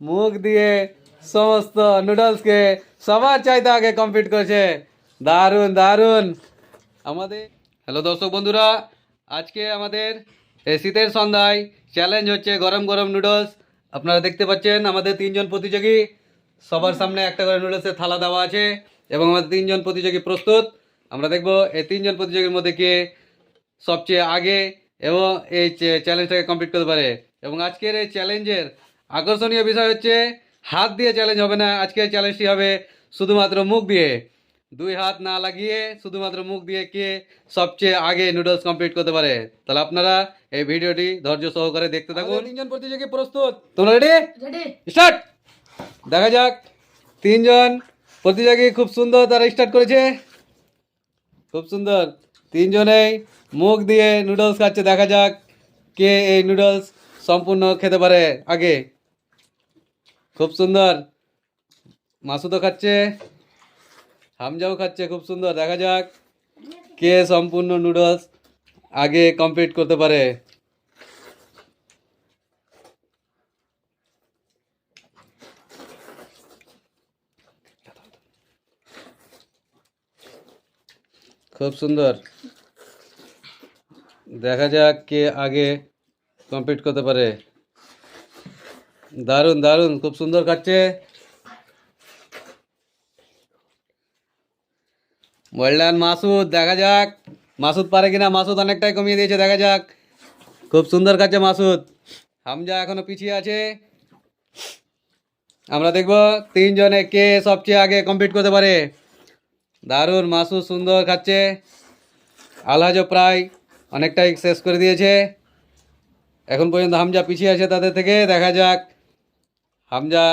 মুখ দিয়ে সমস্ত নুডলসকে সবার চাইতে আগে কমপ্লিট করেছে। দারুণ দারুণ। আমাদের হ্যালো দর্শক বন্ধুরা, আজকে আমাদের এই শীতের সন্ধ্যায় চ্যালেঞ্জ হচ্ছে গরম গরম নুডলস। আপনারা দেখতে পাচ্ছেন আমাদের তিনজন প্রতিযোগী, সবার সামনে একটা করে নুডলসের থালা দেওয়া আছে এবং আমাদের তিনজন প্রতিযোগী প্রস্তুত। আমরা দেখব এই তিনজন প্রতিযোগীর মধ্যে কে সবচেয়ে আগে এবং এই চ্যালেঞ্জটাকে কমপ্লিট করতে পারে। এবং আজকের এই চ্যালেঞ্জের আকর্ষণীয় বিষয় হচ্ছে হাত দিয়ে চ্যালেঞ্জ হবে না, আজকের চ্যালেঞ্জটি হবে শুধুমাত্র মুখ দিয়ে। দুই হাত না লাগিয়ে শুধুমাত্র মুখ দিয়ে কে সবচেয়ে আগে নুডলস কমপ্লিট করতে পারে। তাহলে আপনারা এই ভিডিওটি ধৈর্য সহকারে দেখতে থাকুন। তিনজন প্রতিযোগী প্রস্তুত, তোমরা রেডি? স্টার্ট। দেখা যাক তিনজন প্রতিযোগী খুব সুন্দর তারা স্টার্ট করেছে, খুব সুন্দর। তিনজনেই মুখ দিয়ে নুডলস খাচ্ছে, দেখা যাক কে এই নুডলস সম্পূর্ণ খেতে পারে আগে। খুব সুন্দর, মাসুদও খাচ্ছে, হামজাও খাচ্ছে, খুব সুন্দর। দেখা যাক কে সম্পূর্ণ নুডলস আগে কমপ্লিট করতে পারে। খুব সুন্দর, দেখা যাক কে আগে কমপ্লিট করতে পারে। দারুণ দারুণ, খুব সুন্দর খাচ্ছে। ওয়েলডান মাসুদ, দেখা যাক মাসুদ পারে কিনা। মাসুদ অনেকটাই কমিয়ে দিয়েছে, দেখা যাক। খুব সুন্দর খাচ্ছে মাসুদ। হামজা এখনো পিছিয়ে আছে। আমরা দেখব তিনজনে কে সবচেয়ে আগে কমপ্লিট করতে পারে। দারুণ, মাসুদ সুন্দর খাচ্ছে। আলহাজও প্রায় অনেকটাই শেষ করে দিয়েছে। এখন পর্যন্ত হামজা পিছিয়ে আছে তাদের থেকে, দেখা যাক হামজা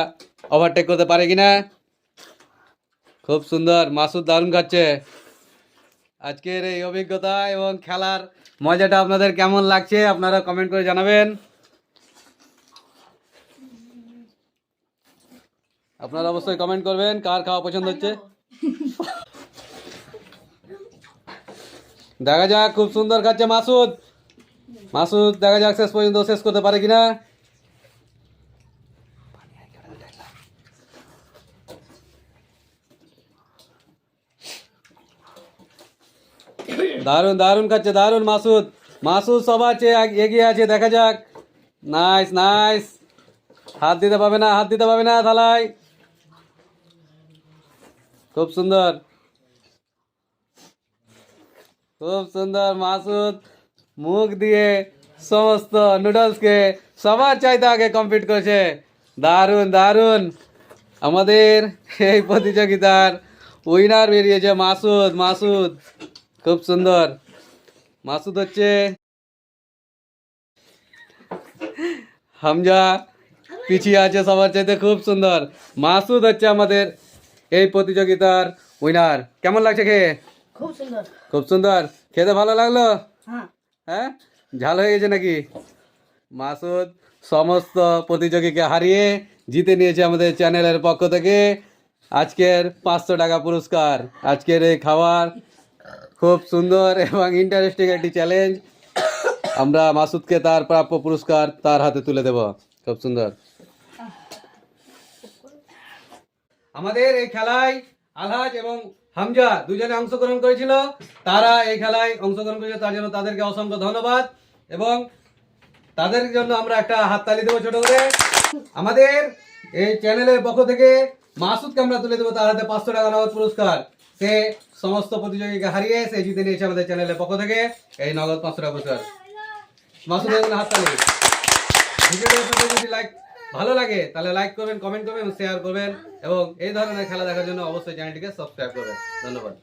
ওভারটেক করতে পারে কিনা। খুব সুন্দর, মাসুদ দারুণ খাচ্ছে। আজকের এই অভিজ্ঞতা এবং খেলার মজাটা আপনাদের কেমন লাগছে আপনারা কমেন্ট করে জানাবেন। আপনারা অবশ্যই কমেন্ট করবেন কার খাওয়া পছন্দ হচ্ছে। দেখা যাক, খুব সুন্দর খাচ্ছে মাসুদ। মাসুদ দেখা যাক শেষ পর্যন্ত শেষ করতে পারে কিনা। দারুণ দারুণ খাচ্ছে, দারুণ মাসুদ। মাসুদ সবার চেয়ে এগিয়ে আছে, দেখা যাক। Nice nice. হাত দিতে পাবে না, হাত দিতে পাবে না থালায়। খুব সুন্দর, খুব সুন্দর। মাসুদ মুখ দিয়ে সমস্ত নুডলসকে সবার চাইতে আগে কমপ্লিট করেছে। দারুণ দারুণ। আমাদের এই প্রতিযোগিতার উইনার বেরিয়েছে মাসুদ। মাসুদ খুব সুন্দর। মাসুদ হচ্ছে হামজা পিছিয়ে আছে সবার চাইতে, খুব সুন্দর। মাসুদ হচ্ছে আমাদের এই প্রতিযোগিতার উইনার। কেমন লাগছে খেয়ে? খুব সুন্দর, খুব সুন্দর। খেতে ভালো লাগলো? হ্যাঁ, ঝাল হয়ে গেছে নাকি? মাসুদ সমস্ত প্রতিযোগীকে হারিয়ে জিতে নিয়েছে আমাদের চ্যানেলের পক্ষ থেকে আজকের 500 টাকা পুরস্কার। আজকের এই খাবার খুব সুন্দর এবং ইন্টারেস্টিং একটি চ্যালেঞ্জ। আমরা মাসুদকে তার প্রাপ্য পুরস্কার তার হাতে তুলে দেব। খুব সুন্দর। আমাদের এই খেলায় আলহাজ এবং হামজা দুজনে অংশগ্রহণ করেছিল। তারা এই খেলায় অংশগ্রহণ করেছে, তার জন্য তাদেরকে অসংখ্য ধন্যবাদ এবং তাদের জন্য আমরা একটা হাততালি দেবো ছোট করে। আমাদের এই চ্যানেলের পক্ষ থেকে মাসুদকে আমরা তুলে দেবো তার হাতে 500 টাকা নগদ পুরস্কার। সে সমস্ত প্রতিযোগীকে হারিয়ে সে জিতে নিয়েছে আমাদের চ্যানেলের পক্ষ থেকে এই নগদ 500 টাকা পুরস্কার। মাসুদের জন্য হাততালি। ভিডিওটা যদি ভালো লাগে তাহলে লাইক করবেন, কমেন্ট করবেন, শেয়ার করবেন এবং এই ধরনের খেলা দেখার জন্য অবশ্যই চ্যানেলটিকে সাবস্ক্রাইব করবেন। ধন্যবাদ।